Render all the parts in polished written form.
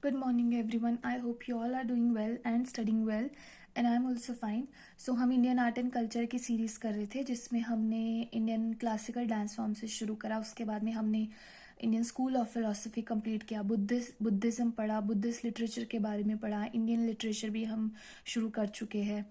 Good morning, everyone. I hope you all are doing well and studying well, and I'm also fine. So हम Indian art and culture की series कर रहे थे, जिसमें हमने Indian classical dance form से शुरू करा। उसके बाद में हमने Indian school of philosophy complete किया, बुद्धिज़्म पढ़ा, बुद्धिस्ट लिटरेचर के बारे में पढ़ा, इंडियन लिटरेचर भी हम शुरू कर चुके हैं।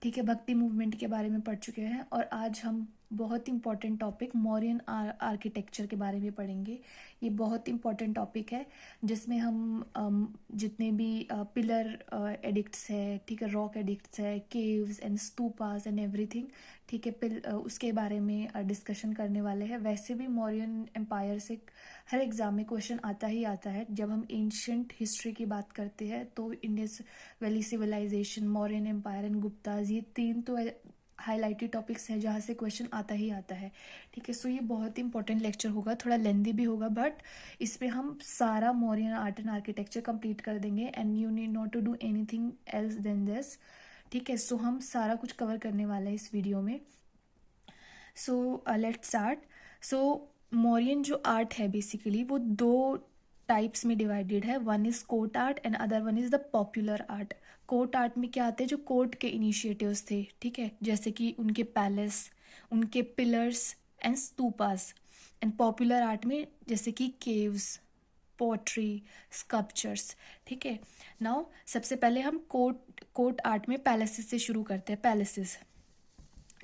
ठीक है, भक्ति मूवमेंट के बारे में पढ़ चुके हैं, और आज हम बहुत इंपॉर्टेंट टॉपिक मौर्यन आर्किटेक्चर के बारे में पढ़ेंगे। ये बहुत इंपॉर्टेंट टॉपिक है, जिसमें हम जितने भी पिलर एडिक्ट्स है, ठीक है, रॉक एडिक्ट्स है, caves and stupas and everything, ठीक है, उसके बारे में डिस्कशन करने वाले हैं। वैसे भी मौर्यन एम्पायर से हर एग्जाम में क्वेश्चन आता ही आता है। जब हम एंशंट हिस्ट्री की बात करते हैं तो Indus valley civilization, Mauryan empire and Guptas, ये तीन तो हाईलाइटेड टॉपिक्स हैं जहाँ से क्वेश्चन आता ही आता है। ठीक है, सो ये बहुत इंपॉर्टेंट लेक्चर होगा, थोड़ा लेंदी भी होगा, बट इसमें हम सारा Mauryan art and architecture complete कर देंगे, and you need not to do anything else than this. ठीक है, सो हम सारा कुछ कवर करने वाला है इस वीडियो में। So let's start. So Mauryan जो आर्ट है बेसिकली वो दो टाइप्स में डिवाइडेड है। One is court art and other one is the popular art. Court art में क्या आते हैं, जो कोर्ट के इनिशिएटिव्स थे, ठीक है, जैसे कि उनके पैलेस, उनके pillars and stupas. And popular art में जैसे कि केव्स, पोट्री, स्कल्पचर्स। ठीक है, नाउ सबसे पहले हम कोर्ट आर्ट में पैलेसेस से शुरू करते हैं। पैलेसेस,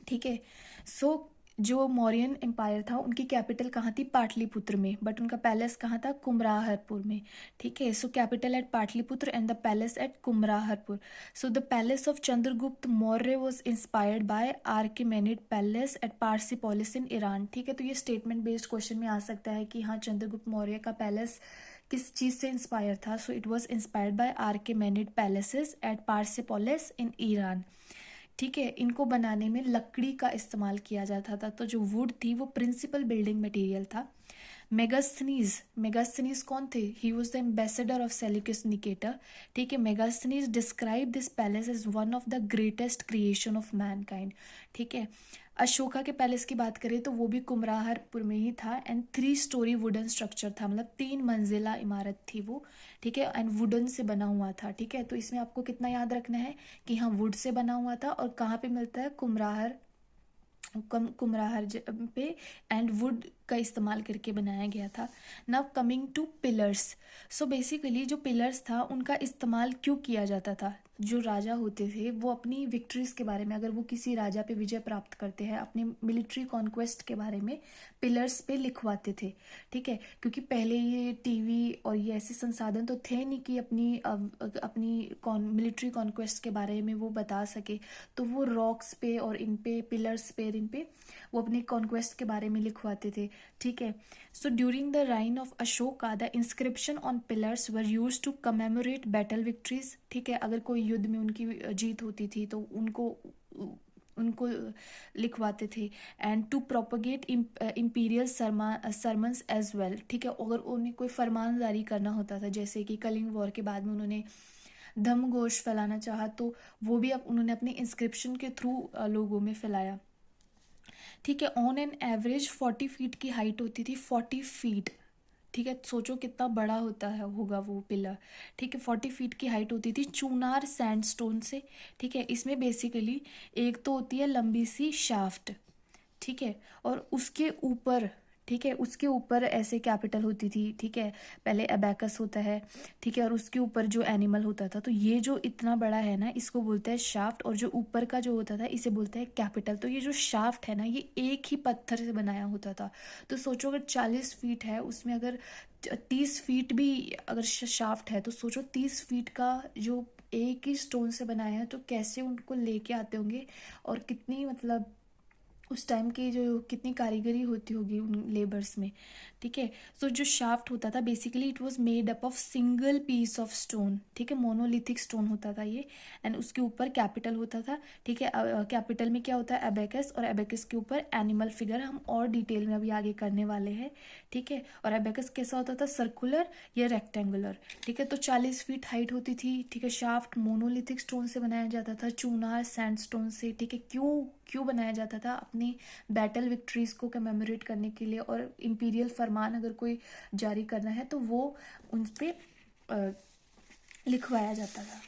ठीक है। सो जो मौर्यन एम्पायर था उनकी कैपिटल कहाँ थी, पाटलिपुत्र में, बट उनका पैलेस कहाँ था, कुमराहरपुर में। ठीक है, so capital at Pataliputra and the palace at Kumraharpur. So the palace of Chandragupta Maurya was inspired by Achaemenid palace at Persepolis in Iran. ठीक है, तो ये स्टेटमेंट बेस्ड क्वेश्चन में आ सकता है कि हाँ, चंद्रगुप्त मौर्य का पैलेस किस चीज़ से इंस्पायर था। So it was inspired by Achaemenid palaces at Persepolis in Iran. ठीक है, इनको बनाने में लकड़ी का इस्तेमाल किया जाता था, तो जो वुड थी वो प्रिंसिपल बिल्डिंग मटेरियल था। मेगास्थनीज कौन थे, he was the ambassador of Seleucus Nicator. ठीक है, Megasthenes describe this palace as one of the greatest creation of mankind. ठीक है, अशोका के पैलेस की बात करें तो वो भी कुमराहरपुर में ही था, एंड 3 स्टोरी वुडन स्ट्रक्चर था, मतलब 3 मंजिला इमारत थी वो। ठीक है, एंड वुडन से बना हुआ था। ठीक है, तो इसमें आपको कितना याद रखना है कि हाँ, वुड से बना हुआ था, और कहाँ पे मिलता है, कुमराहर पे, एंड वुड का इस्तेमाल करके बनाया गया था। Now coming two pillars. So basically जो पिलर्स था उनका इस्तेमाल क्यों किया जाता था, जो राजा होते थे वो अपनी विक्ट्रीज के बारे में, अगर वो किसी राजा पे विजय प्राप्त करते हैं, अपने मिलिट्री कॉन्क्वेस्ट के बारे में पिलर्स पे लिखवाते थे। ठीक है, क्योंकि पहले ये टीवी और ये ऐसे संसाधन तो थे नहीं कि अपनी मिलिट्री कॉन्क्वेस्ट के बारे में वो बता सके, तो वो रॉक्स पे और इन पे, पिलर्स पे, इन पे वो अपनी कॉन्क्वेस्ट के बारे में लिखवाते थे। ठीक है, so during the reign of Ashoka the inscription on pillars were used to commemorate battle victories. ठीक है, अगर कोई युद्ध में उनकी जीत होती थी तो उनको उनको लिखवाते थे, and to propagate imperial sermons as well. ठीक है, अगर उन्हें कोई फरमान जारी करना होता था, जैसे कि कलिंग वॉर के बाद में उन्होंने धम्म घोष फैलाना चाहा, तो वो भी अब उन्होंने अपने इंस्क्रिप्शन के थ्रू लोगों में फैलाया। ठीक है, ऑन एन एवरेज 40 फीट की हाइट होती थी, 40 फीट। ठीक है, सोचो कितना बड़ा होता है होगा वो पिलर। ठीक है, 40 फीट की हाइट होती थी चूनार सैंडस्टोन से। ठीक है, इसमें बेसिकली एक तो होती है लंबी सी शाफ्ट, ठीक है, और उसके ऊपर, ठीक है, उसके ऊपर ऐसे कैपिटल होती थी। ठीक है, पहले अबैकस होता है, ठीक है, और उसके ऊपर जो एनिमल होता था, तो ये जो इतना बड़ा है ना, इसको बोलते हैं शाफ्ट, और जो ऊपर का जो होता था इसे बोलते हैं कैपिटल। तो ये जो शाफ्ट है ना, ये एक ही पत्थर से बनाया होता था। तो सोचो अगर 40 फीट है, उसमें अगर 30 फीट भी अगर शाफ्ट है, तो सोचो 30 फीट का जो एक ही स्टोन से बनाया है, तो कैसे उनको लेके आते होंगे, और कितनी मतलब उस टाइम की जो कितनी कारीगरी होती होगी उन लेबर्स में। ठीक है, सो जो शाफ्ट होता था basically it was made up of single piece of stone. ठीक है, मोनोलिथिक स्टोन होता था ये, एंड उसके ऊपर कैपिटल होता था। ठीक है, कैपिटल में क्या होता है, एबेकस, और एबेकस के ऊपर एनिमल फिगर, हम और डिटेल में अभी आगे करने वाले हैं। ठीक है, और एबेकस कैसा होता था, सर्कुलर या रेक्टेंगुलर। ठीक है, तो 40 फीट हाइट होती थी। ठीक है, शाफ्ट मोनोलिथिक स्टोन से बनाया जाता था, चूनार सैंडस्टोन से। ठीक है, क्यों बनाया जाता था, अपनी बैटल विक्ट्रीज को कमेमोरेट करने के लिए, और इंपीरियल फरमान अगर कोई जारी करना है तो वो उन पे लिखवाया जाता था।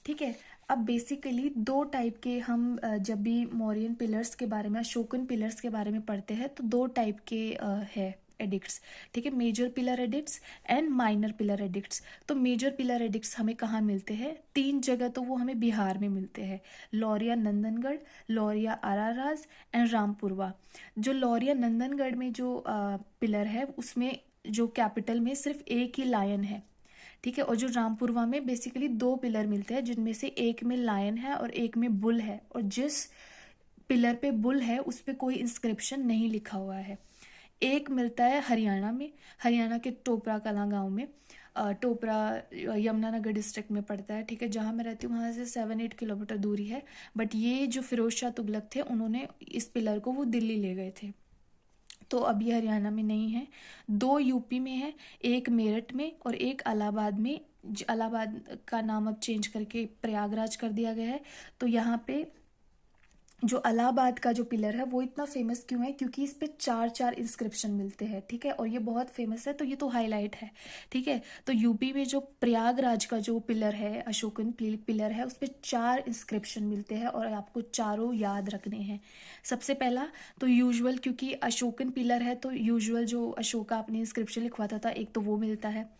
ठीक है। अब बेसिकली दो टाइप के हम जब भी मौर्यन पिलर्स के बारे में, अशोकन पिलर्स के बारे में पढ़ते हैं तो दो टाइप के है एडिक्ट्स। ठीक है, major pillar edicts and minor pillar edicts. तो मेजर पिलर एडिक्ट्स हमें कहाँ मिलते हैं? तीन जगह तो वो हमें बिहार में मिलते हैं, लौरिया नंदनगढ़, लौरिया आराराज एंड रामपुरवा। जो लौरिया नंदनगढ़ में जो पिलर है उसमें जो कैपिटल में सिर्फ एक ही लायन है। ठीक है, और जो रामपुरवा में बेसिकली दो पिलर मिलते हैं जिनमें से एक में लायन है और एक में बुल है, और जिस पिलर पे बुल है उस पे कोई इंस्क्रिप्शन नहीं लिखा हुआ है। एक मिलता है हरियाणा में, हरियाणा के टोपरा कलां गांव में। टोपरा यमुनानगर डिस्ट्रिक्ट में पड़ता है। ठीक है, जहाँ मैं रहती हूँ वहाँ से 7-8 किलोमीटर दूरी है। बट ये जो फिरोज शाह तुगलक थे उन्होंने इस पिलर को वो दिल्ली ले गए थे, तो अब ये हरियाणा में नहीं है। दो यूपी में है, एक मेरठ में और एक इलाहाबाद में। इलाहाबाद का नाम अब चेंज करके प्रयागराज कर दिया गया है। तो यहाँ पे जो इलाहाबाद का जो पिलर है वो इतना फेमस क्यों है? क्योंकि इस पे 4-4 इंस्क्रिप्शन मिलते हैं। ठीक है, और ये बहुत फेमस है, तो ये तो हाईलाइट है। ठीक है, तो यूपी में जो प्रयागराज का जो पिलर है, अशोकन पिलर है, उस पे 4 इंस्क्रिप्शन मिलते हैं और आपको चारों याद रखने हैं। सबसे पहला तो यूजुअल, क्योंकि अशोकन पिलर है तो यूजुअल जो अशोका अपनी इंस्क्रिप्शन लिखवाता था एक तो वो मिलता है।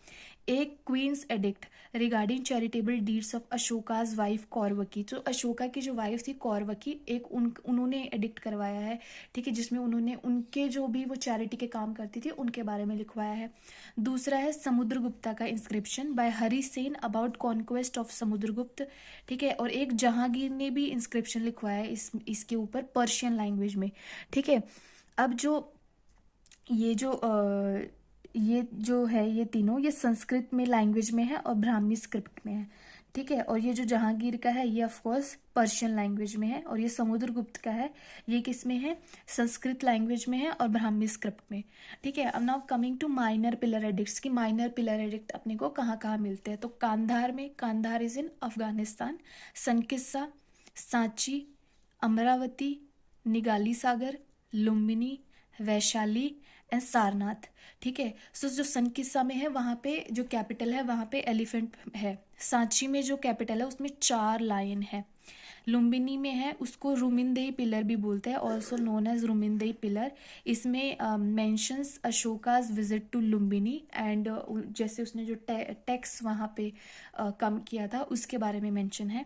एक queen's edict regarding charitable deeds of Ashoka's wife Kaurvaki. तो अशोका की जो वाइफ थी कौरवकी, एक उन्होंने एडिक्ट करवाया है। ठीक है, जिसमें उन्होंने उनके जो भी वो चैरिटी के काम करती थी उनके बारे में लिखवाया है। दूसरा है समुद्रगुप्ता का inscription by Hari Sen about conquest of Samudragupta. ठीक है, और एक जहांगीर ने भी इंस्क्रिप्शन लिखवाया है इसके ऊपर पर्शियन लैंग्वेज में। ठीक है, अब ये जो है ये तीनों ये संस्कृत में लैंग्वेज में है और ब्राह्मी स्क्रिप्ट में है। ठीक है, और ये जो जहांगीर का है ये ऑफ कोर्स पर्शियन लैंग्वेज में है, और ये समुद्रगुप्त का है ये किस में है? संस्कृत लैंग्वेज में है और ब्राह्मी स्क्रिप्ट में। ठीक है, अब now coming to minor pillar edicts की माइनर पिलर एडिक्ट अपने को कहाँ कहाँ मिलते हैं? तो कांधार में, Kandahar is in Afghanistan, Sankissa, Sanchi, Amaravati, Nigali Sagar, Lumbini, Vaishali and Sarnath. ठीक है, सो जो सनकिस्सा में है वहाँ पे जो कैपिटल है वहाँ पे एलिफेंट है। सांची में जो कैपिटल है उसमें 4 लायन है। लुम्बिनी में है, उसको रुमिनदेई पिलर भी बोलते हैं, also known as Rummindei pillar. इसमें mentions Ashoka's visit to Lumbini and जैसे उसने जो टैक्स वहाँ पे कम किया था उसके बारे में मेंशन है।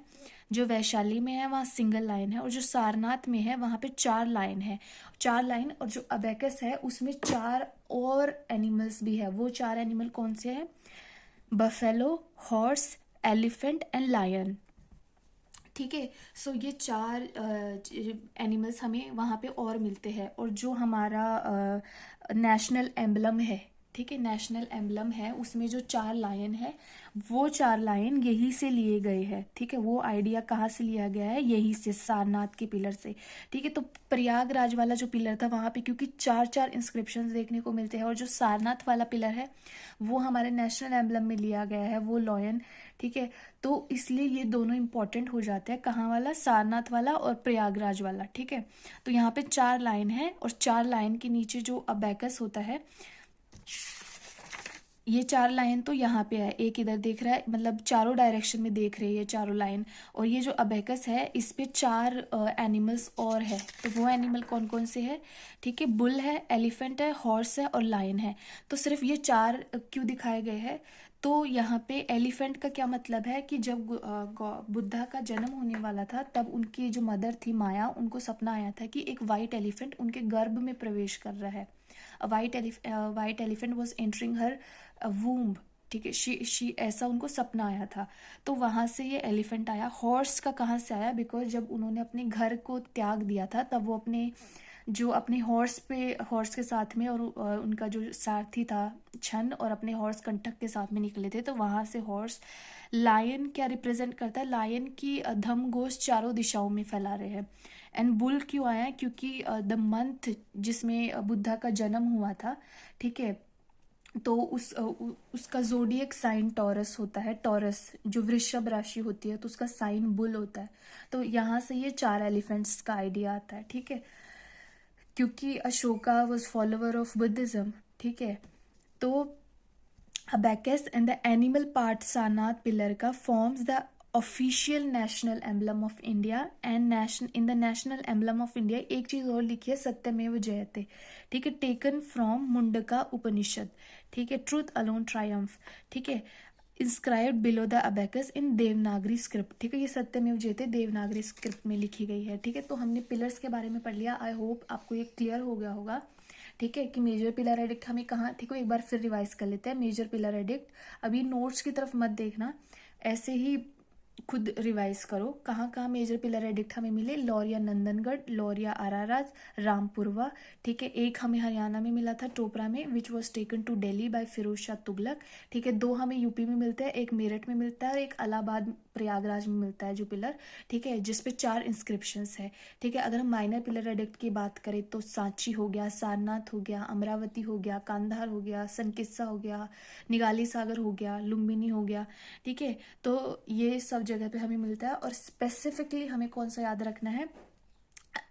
जो वैशाली में है वहाँ सिंगल लाइन है, और जो सारनाथ में है वहाँ पे 4 लाइन है, 4 लाइन। और जो अबेकस है उसमें 4 और एनिमल्स भी है। वो 4 एनिमल कौन से हैं? Buffalo, horse, elephant and lion. ठीक है, सो ये 4 एनिमल्स हमें वहाँ पे और मिलते हैं। और जो हमारा नेशनल एम्बलम है, ठीक है, नेशनल एम्बलम है उसमें जो 4 लायन है वो 4 लायन यही से लिए गए हैं। ठीक है, वो आइडिया कहाँ से लिया गया है? यही से, सारनाथ के पिलर से। ठीक है, तो प्रयागराज वाला जो पिलर था वहाँ पे क्योंकि 4-4 इंस्क्रिप्शंस देखने को मिलते हैं, और जो सारनाथ वाला पिलर है वो हमारे नेशनल एम्बलम में लिया गया है, वो लॉयन। ठीक है, तो इसलिए ये दोनों इंपॉर्टेंट हो जाते हैं। कहाँ वाला? सारनाथ वाला और प्रयागराज वाला। ठीक है, तो यहाँ पे 4 लाइन है, और 4 लाइन के नीचे जो अबैकस होता है, ये 4 लाइन तो यहाँ पे है, एक इधर देख रहा है, मतलब चारों डायरेक्शन में देख रही है चारों लाइन। और ये जो अबेकस है इस पे 4 एनिमल्स और है, तो वो एनिमल कौन कौन से है? ठीक है, बुल है, एलिफेंट है, हॉर्स है और लायन है। तो सिर्फ ये 4 क्यों दिखाए गए हैं? तो यहाँ पे एलिफेंट का क्या मतलब है कि जब बुद्धा का जन्म होने वाला था तब उनकी जो मदर थी माया, उनको सपना आया था कि एक वाइट एलिफेंट उनके गर्भ में प्रवेश कर रहा है। White elephant was entering her womb. ठीक है, शी ऐसा उनको सपना आया था, तो वहाँ से ये एलिफेंट आया। हॉर्स का कहाँ से आया? बिकॉज जब उन्होंने अपने घर को त्याग दिया था तब वो अपने हॉर्स के साथ में, और उनका जो सारथी था छन, और अपने हॉर्स कंटक के साथ में निकले थे, तो वहाँ से हॉर्स। लायन क्या रिप्रेजेंट करता है? लायन की धम घोष चारों दिशाओं में फैला रहे हैं। एंड बुल क्यों आया? क्योंकि द मंथ जिसमें बुद्धा का जन्म हुआ था, ठीक है, तो उसका जोडियक साइन टॉरस होता है। टॉरस जो वृषभ राशि होती है तो उसका साइन बुल होता है। तो यहाँ से ये 4 एलिफेंट्स का आइडिया आता है। ठीक है, क्योंकि Ashoka was follower of Buddhism. ठीक है, तो abacus and the animal part Sarnath pillar का forms the official national emblem of India and nation in the national emblem of India एक चीज और लिखी है, सत्यमेव जयते, ठीक है, टेकन फ्रॉम मुंडका उपनिषद, ठीक है, ट्रूथ अलोन ट्रायम्फ, ठीक है, inscribed below the abacus in Devanagari script, ठीक है, ये सत्यमेव जयते देवनागरी स्क्रिप्ट में लिखी गई है, ठीक है। तो हमने पिलर्स के बारे में पढ़ लिया, आई होप आपको ये क्लियर हो गया होगा, ठीक है, कि मेजर पिलर एडिक्ट हमें कहाँ, ठीक है, एक बार फिर रिवाइज कर लेते हैं। मेजर पिलर एडिक्ट, अभी नोट्स की तरफ मत देखना, ऐसे ही खुद रिवाइज करो, कहाँ कहाँ मेजर पिलर एडिक्ट हमें मिले, लौरिया नंदनगढ़, लौरिया आराराज, रामपुरवा, ठीक है, एक हमें हरियाणा में मिला था टोपरा में, which was taken to Delhi by Firoz Shah Tughlaq, ठीक है, दो हमें यूपी में मिलते हैं, एक मेरठ में मिलता है और एक इलाहाबाद प्रयागराज में मिलता है जो पिलर, ठीक है, जिसपे 4 इंस्क्रिप्शंस है, ठीक है। अगर हम माइनर पिलर एडिक्ट की बात करें तो सांची हो गया, सारनाथ हो गया, अमरावती हो गया, कांधार हो गया, सनकिस्सा हो गया, निगाली सागर हो गया, लुम्बिनी हो गया, ठीक है। तो ये सब जगह पे हमें मिलता है, और स्पेसिफिकली हमें कौन सा याद रखना है,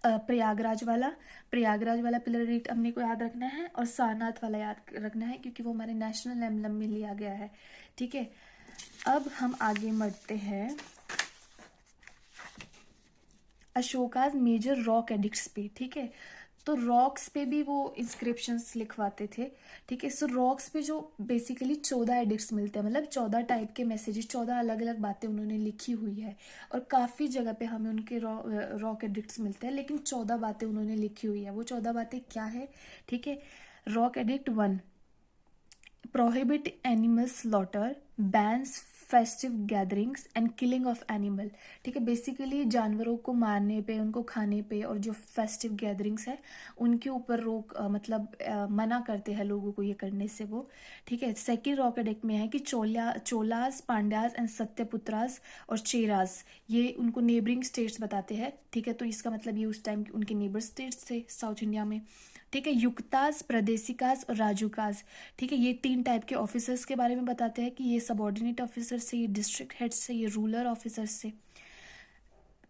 प्रयागराज वाला पिलर एडिक्ट हमने को याद रखना है, और सारनाथ वाला याद रखना है, क्योंकि वो हमारे नेशनल एम्बलम में लिया गया है, ठीक है। अब हम आगे बढ़ते हैं अशोकाज मेजर रॉक एडिक्ट्स पे, ठीक है। तो रॉक्स पे भी वो इंस्क्रिप्शंस लिखवाते थे, ठीक है। सो रॉक्स पे जो बेसिकली 14 एडिक्ट्स मिलते हैं, मतलब 14 टाइप के मैसेजेस, 14 अलग अलग बातें उन्होंने लिखी हुई है, और काफ़ी जगह पे हमें उनके रॉक एडिक्ट्स मिलते हैं, लेकिन 14 बातें उन्होंने लिखी हुई है। वो 14 बातें क्या है, ठीक है। Rock edict 1, prohibit animal slaughter, bans festive gatherings and killing of animal, ठीक है। बेसिकली जानवरों को मारने पे, उनको खाने पे, और जो फेस्टिव गैदरिंग्स है उनके ऊपर रोक, मना करते हैं लोगों को ये करने से वो, ठीक है। सेकेंड रॉक एडिक्ट में है कि चोलास, पांड्यास एंड सत्यपुत्रास और चेरास, ये उनको नेबरिंग स्टेट्स बताते हैं, ठीक है। तो इसका मतलब ये उस टाइम उनके नेबर स्टेट्स थे साउथ इंडिया में, ठीक है। युक्तास, प्रदेशिकास और राजुकास, ठीक है, ये 3 टाइप के ऑफिसर्स के बारे में बताते हैं कि ये सबऑर्डिनेट ऑफिसर से, ये डिस्ट्रिक्ट हेड से, ये रूलर ऑफिसर से।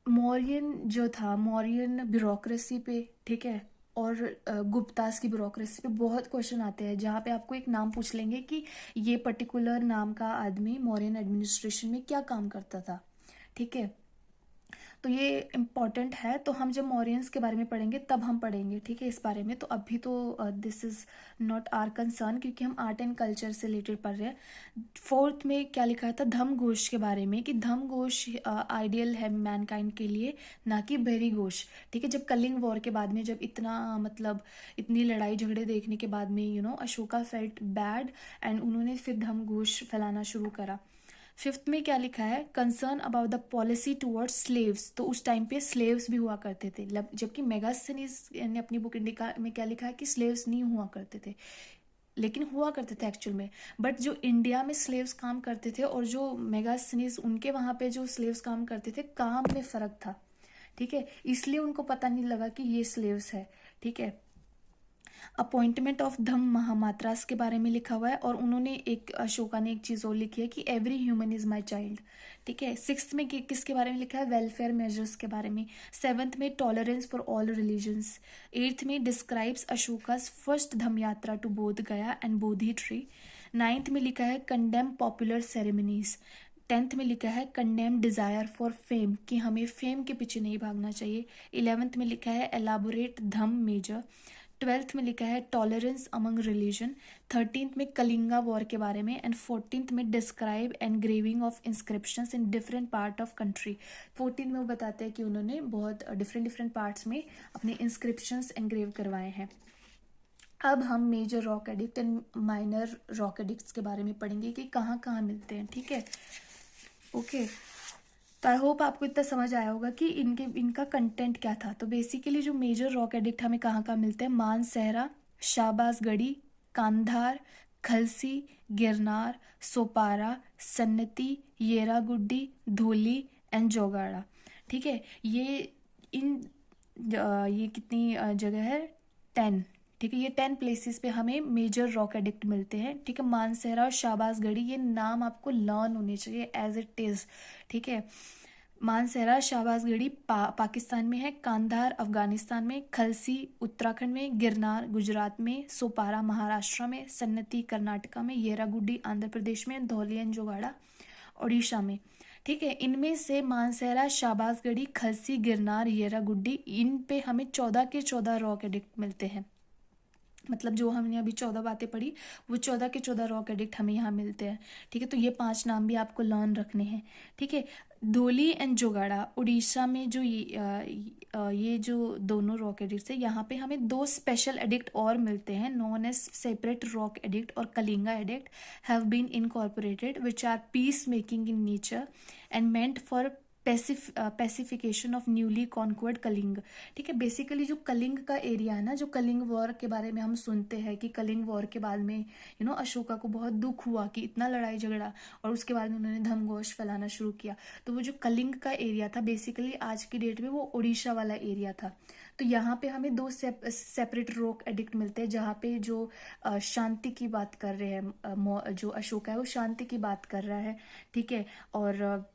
मौर्यन जो था, मौर्यन ब्यूरोक्रेसी पे, ठीक है, और गुप्तास की ब्यूरोक्रेसी पे बहुत क्वेश्चन आते हैं, जहाँ पे आपको एक नाम पूछ लेंगे कि ये पर्टिकुलर नाम का आदमी मौर्यन एडमिनिस्ट्रेशन में क्या काम करता था, ठीक है। तो ये इम्पॉर्टेंट है, तो हम जब मौर्यंस के बारे में पढ़ेंगे तब हम पढ़ेंगे, ठीक है, इस बारे में। तो अभी तो this is not our concern, क्योंकि हम आर्ट एंड कल्चर से रिलेटेड पढ़ रहे हैं। फोर्थ में क्या लिखा था, धम्म घोष के बारे में, कि धम्म घोष आइडियल है मैनकाइंड के लिए, ना कि भेरी घोष, ठीक है। जब कलिंग वॉर के बाद में, जब इतनी लड़ाई झगड़े देखने के बाद में अशोका फेल्ट बैड, एंड उन्होंने फिर धम्म घोष फैलाना शुरू करा। फिफ्थ में क्या लिखा है, concern about the policy towards slaves, तो उस टाइम पे स्लेव्स भी हुआ करते थे, जबकि मेगास्थनीज ने अपनी बुक इंडिका में क्या लिखा है कि स्लेव्स नहीं हुआ करते थे, लेकिन हुआ करते थे एक्चुअल में। बट जो इंडिया में स्लेव्स काम करते थे और जो मेगास्थनीज उनके वहाँ पे जो स्लेव्स काम करते थे, काम में फ़र्क था, ठीक है, इसलिए उनको पता नहीं लगा कि ये स्लेव्स है, ठीक है। अपॉइंटमेंट ऑफ धम्म महामात्रास के बारे में लिखा हुआ है, और उन्होंने अशोका ने एक चीज़ और लिखी है कि every human is my child, ठीक है। सिक्स्थ में किसके बारे में लिखा है, वेलफेयर मेजर्स के बारे में। सेवन्थ में tolerance for all religions. Eighth में डिस्क्राइब्स अशोकास फर्स्ट धम्म यात्रा टू बोध गया एंड बोधि ट्री। नाइन्थ में लिखा है कंडेम पॉपुलर सेरेमनीज। 10th में लिखा है कंडेम डिज़ायर फॉर फेम, कि हमें फेम के पीछे नहीं भागना चाहिए। 11th में लिखा है एलाबोरेट धम्म मेजर। 12th में लिखा है टॉलरेंस अमंग रिलीजन। 13th में कलिंगा वॉर के बारे में, एंड 14th में describe engraving of inscriptions in different part of country. 14 में वो बताते हैं कि उन्होंने बहुत डिफरेंट पार्ट्स में अपने इंस्क्रिप्शंस एनग्रेव करवाए हैं। अब हम major rock edict and minor rock edicts के बारे में पढ़ेंगे कि कहाँ कहाँ मिलते हैं, ठीक है। ओके, तो आई होप आपको इतना समझ आया होगा कि इनका कंटेंट क्या था। तो बेसिकली जो मेजर रॉक एडिक्ट हमें कहाँ कहाँ मिलते हैं, मानसहरा, शाहबाजगढ़ी, कांधार, खलसी, गिरनार, सोपारा, सन्नती, येरागुड्डी, धोली एंड जोगाड़ा, ठीक है। ये कितनी जगह है, 10, ठीक है। ये 10 प्लेसेस पे हमें मेजर रॉक एडिक्ट मिलते हैं, ठीक है। मानसहरा और शाहबाजगढ़ी, ये नाम आपको लर्न होने चाहिए एज इट इज़, ठीक है। मानसेरा शाहबाजगढ़ी पाकिस्तान में है, कांधार अफगानिस्तान में, खलसी उत्तराखंड में, गिरनार गुजरात में, सोपारा महाराष्ट्र में, सन्नती कर्नाटका में, येरागुड्डी आंध्र प्रदेश में, धौलियन जोगाड़ा उड़ीसा में। ठीक है, इनमें से मानसेरा शाहबाजगढ़ी खलसी गिरनार येरागुड्डी, इन पे हमें 14 के 14 रॉक एडिक्ट मिलते हैं। मतलब जो हमने अभी 14 बातें पढ़ी वो 14 के 14 रॉक एडिक्ट हमें यहाँ मिलते हैं। ठीक है, तो ये 5 नाम भी आपको लर्न रखने हैं। ठीक है, धौली एंड जोगाड़ा उड़ीसा में जो ये जो दोनों रॉक एडिक्ट्स है, यहाँ पे हमें 2 स्पेशल एडिक्ट और मिलते हैं, known as separate rock edict और Kalinga edict have been incorporated which are peace making in nature and meant for pacification of newly conquered Kalinga. ठीक है, बेसिकली जो कलिंग का एरिया है ना, जो कलिंग वॉर के बारे में हम सुनते हैं कि कलिंग वॉर के बाद में अशोका को बहुत दुख हुआ कि इतना लड़ाई झगड़ा, और उसके बाद में उन्होंने धर्मघोष फैलाना शुरू किया। तो वो जो कलिंग का एरिया था बेसिकली आज की डेट में वो उड़ीसा वाला एरिया था। तो यहाँ पे हमें 2 सेपरेट रॉक एडिक्ट मिलते हैं, जहाँ पे जो शांति की बात कर रहे हैं, जो अशोका है वो शांति की बात कर रहा है। ठीक है, और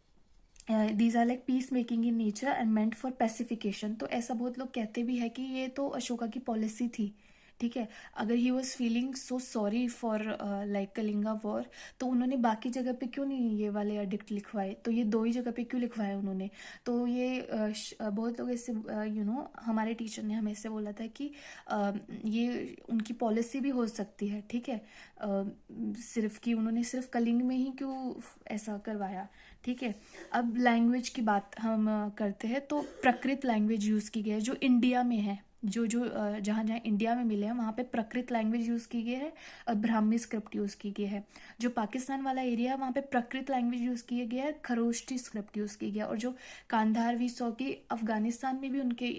these are like peace making in nature and meant for pacification. तो ऐसा बहुत लोग कहते भी है कि ये तो अशोका की पॉलिसी थी। ठीक है, अगर he was feeling so sorry for like Kalinga war, तो उन्होंने बाकी जगह पे क्यों नहीं ये वाले एडिक्ट लिखवाए, तो ये 2 ही जगह पे क्यों लिखवाए उन्होंने। तो ये बहुत लोग ऐसे हमारे टीचर ने हमें ऐसे बोला था कि ये उनकी पॉलिसी भी हो सकती है। ठीक है, सिर्फ कि उन्होंने सिर्फ कलिंग में ही क्यों ऐसा करवाया। ठीक है, अब लैंग्वेज की बात हम करते हैं, तो प्राकृत लैंग्वेज यूज़ की गई है जो इंडिया में है, जो जहाँ जहाँ इंडिया में मिले हैं वहाँ पे प्राकृत लैंग्वेज यूज़ की गई है और ब्राह्मी स्क्रिप्ट यूज़ की गई है। जो पाकिस्तान वाला एरिया है वहाँ पे प्राकृत लैंग्वेज यूज़ किया गया है, खरोष्टी स्क्रिप्ट यूज़ की गया है। और जो कांधार वी सौ की अफगानिस्तान में भी उनके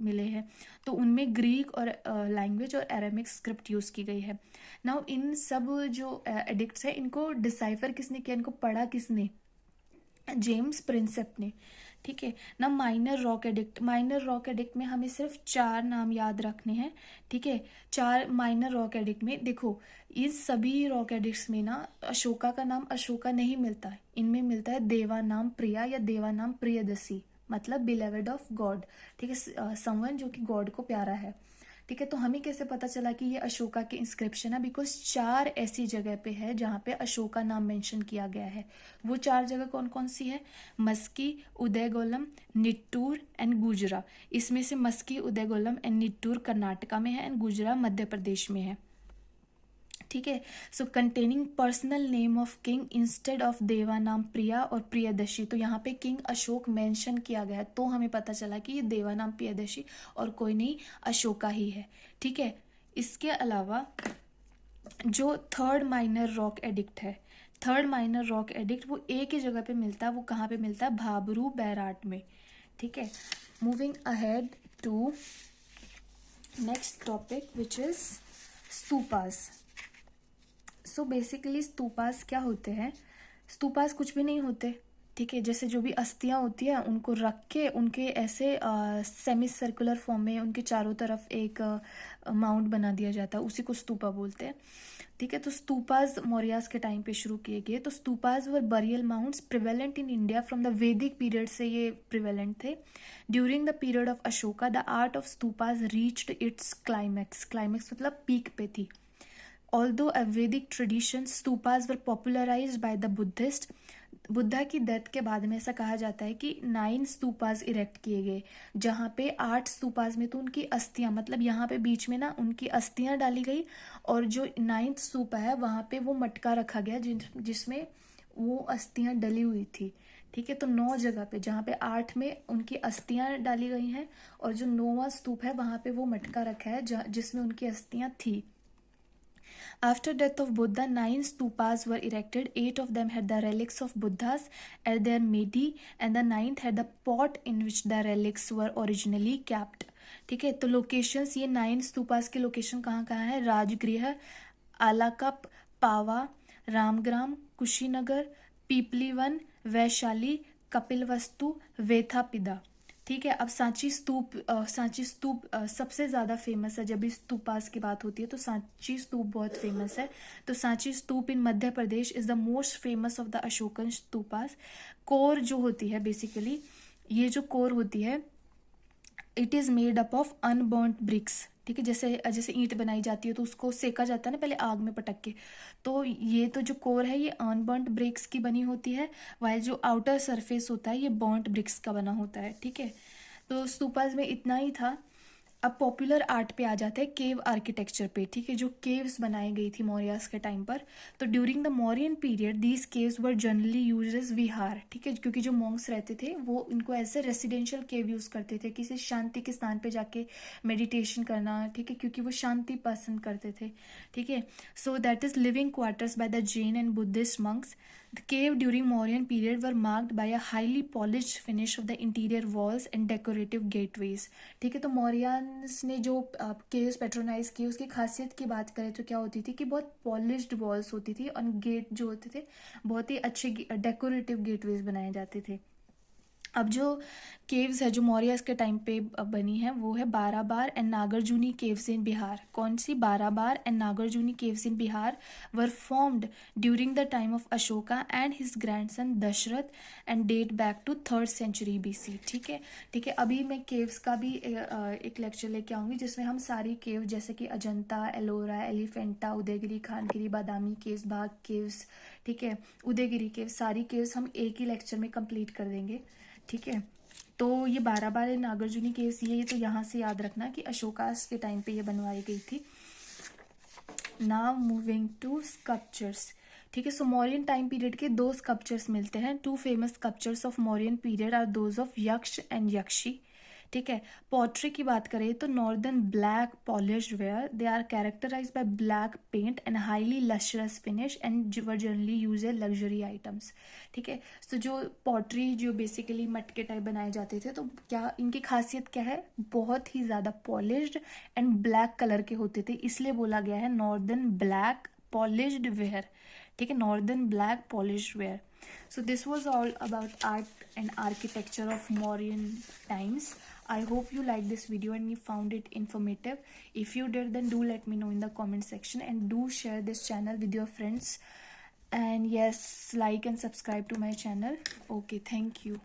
मिले हैं, तो उनमें ग्रीक और लैंग्वेज और अरेमिक स्क्रिप्ट यूज़ की गई है। नाउ इन सब जो एडिक्ट्स है इनको डिसाइफर किसने किया, इनको पढ़ा किसने, जेम्स प्रिंसेप ने। ठीक है ना, minor rock edict, minor rock edict में हमें सिर्फ 4 नाम याद रखने हैं। ठीक है, 4 माइनर रॉक एडिक्ट में देखो, इस सभी रॉक एडिक्ट्स में ना अशोका का नाम अशोका नहीं मिलता है, इनमें मिलता है देवा नाम प्रिया या देवा नाम प्रियदसी, मतलब बिलेवेड ऑफ गॉड। ठीक है, समवन जो कि गॉड को प्यारा है। ठीक है, तो हमें कैसे पता चला कि ये अशोका के इंस्क्रिप्शन है, बिकॉज 4 ऐसी जगह पे है जहाँ पे अशोका नाम मेंशन किया गया है। वो 4 जगह कौन कौन सी है, मस्की, उदयगोलम, निट्टूर एंड गुजरा। इसमें से मस्की, उदयगोलम एंड निट्टूर कर्नाटका में है एंड गुजरा मध्य प्रदेश में है। ठीक है, so containing personal name of king instead of देवा नाम प्रिया और प्रियदर्शी। तो यहाँ पे किंग अशोक मेंशन किया गया है, तो हमें पता चला कि ये देवा नाम प्रियदर्शी और कोई नहीं अशोका ही है। ठीक है, इसके अलावा जो थर्ड माइनर रॉक एडिक्ट है, थर्ड माइनर रॉक एडिक्ट वो एक ही जगह पे मिलता है, वो कहाँ पे मिलता है, भाबरू बैराट में। ठीक है, moving ahead to next topic which is stupas. So basically stupas क्या होते हैं, स्तूपास कुछ भी नहीं होते। ठीक है, जैसे जो भी अस्थियां होती है उनको रख के उनके ऐसे सेमी सर्कुलर फॉर्म में उनके चारों तरफ एक माउंट बना दिया जाता है, उसी को स्तूपा बोलते हैं। ठीक है, तो स्तूपास मौर्यास के टाइम पे शुरू किए गए। तो stupas were burial mounts prevalent in India from the Vedic period से ये प्रिवेलेंट थे। During the period of Ashoka the art of stupas reached its climax, climax मतलब पीक पे थी। Although a Vedic tradition, stupas were popularized by the Buddhist. Buddha की death के बाद में ऐसा कहा जाता है कि 9 स्तूपास इरेक्ट किए गए, जहाँ पे 8 स्तूपास में तो उनकी अस्थियां, मतलब यहाँ पे बीच में ना उनकी अस्थियां डाली गई, और जो 9th स्तूपा है वहाँ पे वो मटका रखा गया जिसमें वो अस्थियां डली हुई थी। ठीक है, तो 9 जगह पे, जहाँ पे 8 में उनकी अस्थियां डाली गई हैं और जो 9वां स्तूप है वहाँ पे वो मटका रखा है जिसमें उनकी अस्थियां थी। After death of Buddha, 9 stupas were erected. 8 of them had the relics of Buddhas at their medi, and the 9th had the pot in which the relics were originally kept. ठीक है, तो लोकेशंस, ये 9 stupas के location कहाँ कहाँ है, राजगृह, आलाकप, पावा, रामग्राम, कुशीनगर, पीपलीवन, वैशाली, कपिलवस्तु, वेथापिदा। ठीक है। अब सांची स्तूप सबसे ज़्यादा फेमस है। जब भी स्तूपास की बात होती है तो सांची स्तूप बहुत फेमस है। तो Sanchi stupa in Madhya Pradesh is the most famous of the Ashokan stupas. Core जो होती है बेसिकली, ये जो कोर होती है, it is made up of unburnt bricks. ठीक है, जैसे जैसे ईंट बनाई जाती है तो उसको सेका जाता है ना पहले आग में पटक के, तो ये तो जो कोर है ये अनबर्न्ट ब्रिक्स की बनी होती है, वाइल जो आउटर सरफेस होता है ये बर्न्ट ब्रिक्स का बना होता है। ठीक है, तो स्तूपास में इतना ही था। अब पॉपुलर आर्ट पे आ जाते हैं, केव आर्किटेक्चर पे। ठीक है, जो केव्स बनाई गई थी मौर्यास के टाइम पर, तो during the Mauryan period these caves were generally used as vihara. ठीक है, क्योंकि जो मॉन्क्स रहते थे वो इनको ऐसे रेसिडेंशियल केव यूज़ करते थे, किसी शांति के स्थान पे जाके मेडिटेशन करना। ठीक है, क्योंकि वो शांति पसंद करते थे। ठीक है, so that is living quarters by the Jain and Buddhist monks. The cave during Mauryan period were marked by a highly polished finish of the interior walls and decorative gateways. ठीक है, तो मौर्यंस ने जो केव्स पेट्रोनाइज किए उसकी खासियत की बात करें तो क्या होती थी कि बहुत पॉलिश्ड वॉल्स होती थी और गेट जो होते थे बहुत ही अच्छे डेकोरेटिव गेटवेज बनाए जाते थे। अब जो केव्स है जो मौर्यस के टाइम पे बनी है वो है Barabar and Nagarjuni caves in Bihar. कौन सी? Barabar and Nagarjuni caves in Bihar were formed during the time of Ashoka and his grandson Dasharatha and date back to 3rd century BC। ठीक है, ठीक है। अभी मैं केव्स का भी एक लेक्चर लेके आऊँगी जिसमें हम सारी केव जैसे कि अजंता, एलोरा, एलिफेंटा, उदयगिरी, खानगिरी, बादामी केव्स, बाघ केव्स, ठीक है, उदयगिरी केव्स, सारी केव्स हम एक ही लेक्चर में कंप्लीट कर देंगे। ठीक है, तो ये बाराबार नागार्जुनी केव्स ये तो यहाँ से याद रखना कि अशोकास के टाइम पे ये बनवाई गई थी। Now moving to sculptures. ठीक है, सो मौर्यन टाइम पीरियड के 2 स्कल्पचर्स मिलते हैं। 2 famous sculptures of Mauryan period are those of yaksha and yakshi. ठीक है, पॉटरी की बात करें तो northern black polished ware, they are characterize by black paint and highly lustrous finish and were generally use a luxury items. ठीक है, तो जो पॉटरी जो बेसिकली मटके टाइप बनाए जाते थे तो क्या इनकी खासियत क्या है? बहुत ही ज़्यादा पॉलिश्ड एंड ब्लैक कलर के होते थे, इसलिए बोला गया है नॉर्दर्न ब्लैक पॉलिश्ड वेयर। ठीक है, northern black polished where. So this was all about art and architecture of Mauryan times. I hope you liked this video and you found it informative. If you did, then do let me know in the comment section and do share this channel with your friends. And yes, like and subscribe to my channel. Okay, thank you.